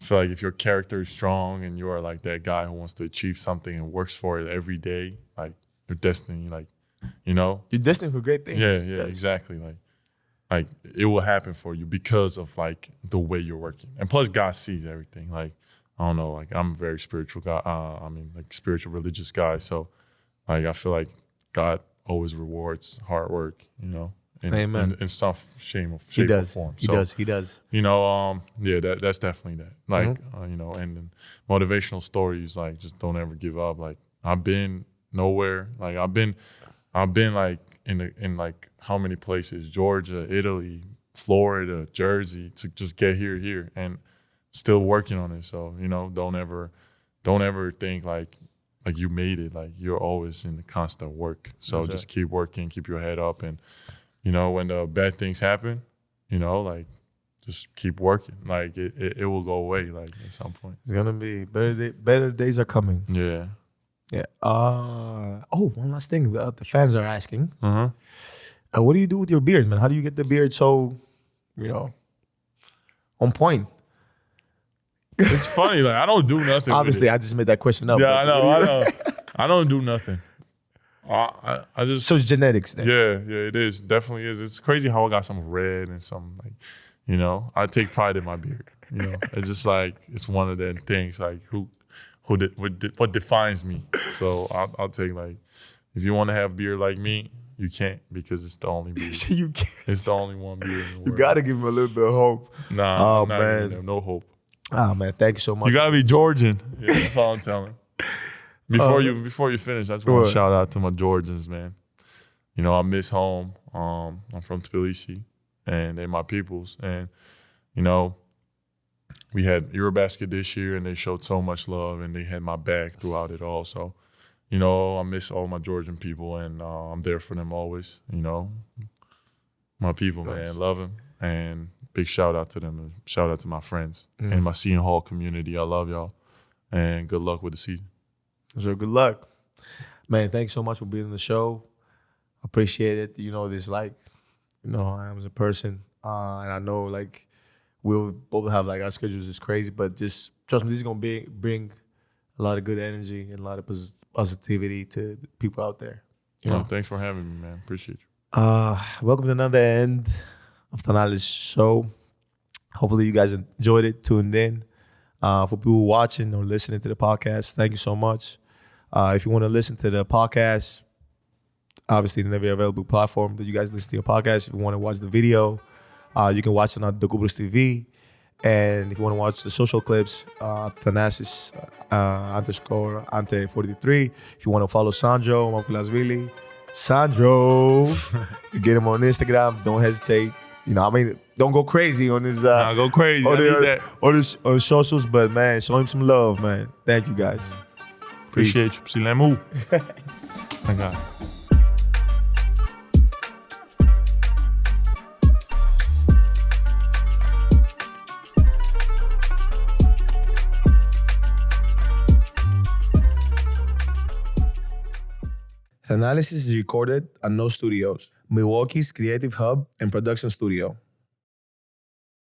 Speaker 1: I feel like if your character is strong and you are like that guy who wants to achieve something and works for it every day, like your destiny, like, you know,
Speaker 2: You're destined for great things.
Speaker 1: yeah,
Speaker 2: Yes.
Speaker 1: exactly. Like it will happen for you because of like the way you're working, and plus God sees everything. Like, I don't know, like I'm a very spiritual guy. Like spiritual religious guy. So, like I feel like God always rewards hard work. You know.
Speaker 2: Amen.
Speaker 1: In some shape or form.
Speaker 2: He does.
Speaker 1: You know, that's definitely that. Like, you know, and then motivational stories, like, just don't ever give up. Like, I've been nowhere. Like, I've been like in like how many places? Georgia, Italy, Florida, Jersey, to just get here, and still working on it. So, you know, don't ever think like you made it. Like, you're always in the constant work. So just keep working, keep your head up, and you know, when the bad things happen, you know, like, just keep working. Like, it will go away, like, at some point.
Speaker 2: It's gonna be better days are coming.
Speaker 1: Yeah.
Speaker 2: Yeah. One last thing. The fans are asking. What do you do with your beard, man? How do you get the beard so, you know, on point?
Speaker 1: It's funny. Like, I don't do nothing.
Speaker 2: Obviously,
Speaker 1: with it.
Speaker 2: I just made that question up.
Speaker 1: Yeah, I know. I don't do nothing. I just.
Speaker 2: So it's genetics then.
Speaker 1: Yeah, it is. Definitely is. It's crazy how I got some red and some, like, you know, I take pride in my beard. You know, it's just like, it's one of them things, like, what defines me. So I'll take, like, if you want to have beard like me, you can't, because it's the only beard.
Speaker 2: You can't.
Speaker 1: It's the only one beard in the world.
Speaker 2: You gotta give him a little bit of hope.
Speaker 1: Nah,
Speaker 2: Oh,
Speaker 1: not
Speaker 2: man.
Speaker 1: even there. No hope.
Speaker 2: Ah, man, thank you so much.
Speaker 1: You gotta be Georgian. Yeah, that's all I'm telling. Before you finish, I just want to shout out to my Georgians, man. You know, I miss home. I'm from Tbilisi, and they're my peoples. And, you know, we had Eurobasket this year, and they showed so much love, and they had my back throughout it all. So, you know, I miss all my Georgian people, and I'm there for them always. You know, my people, man, love them, and big shout out to them, and shout out to my friends and my Seton Hall community. I love y'all, and good luck with the season.
Speaker 2: So good luck. Man, thanks so much for being on the show. Appreciate it. You know, this, like, you know, I am as a person. And I know, like, we'll both have, like, our schedules is crazy, but just trust me, this is going to bring a lot of good energy and a lot of positivity to the people out there. You know?
Speaker 1: Thanks for having me, man. Appreciate you.
Speaker 2: Welcome to another end of Thanasis show. Hopefully you guys enjoyed it, tuned in. For people watching or listening to the podcast, thank you so much. If you want to listen to the podcast, obviously in every available platform that you guys listen to your podcast. If you want to watch the video, you can watch it on the Carbliss TV. And if you want to watch the social clips, Thanasis Antetokounmpo 43. If you want to follow Sandro Mamukelashvili, Sandro, get him on Instagram. Don't hesitate. You know, I mean, don't go crazy on his.
Speaker 1: Go crazy.
Speaker 2: On his socials, but man, show him some love, man. Thank you guys.
Speaker 1: Appreciate you. Psilamu. My God.
Speaker 2: Thanalysis is recorded at No Studios, Milwaukee's creative hub and production studio.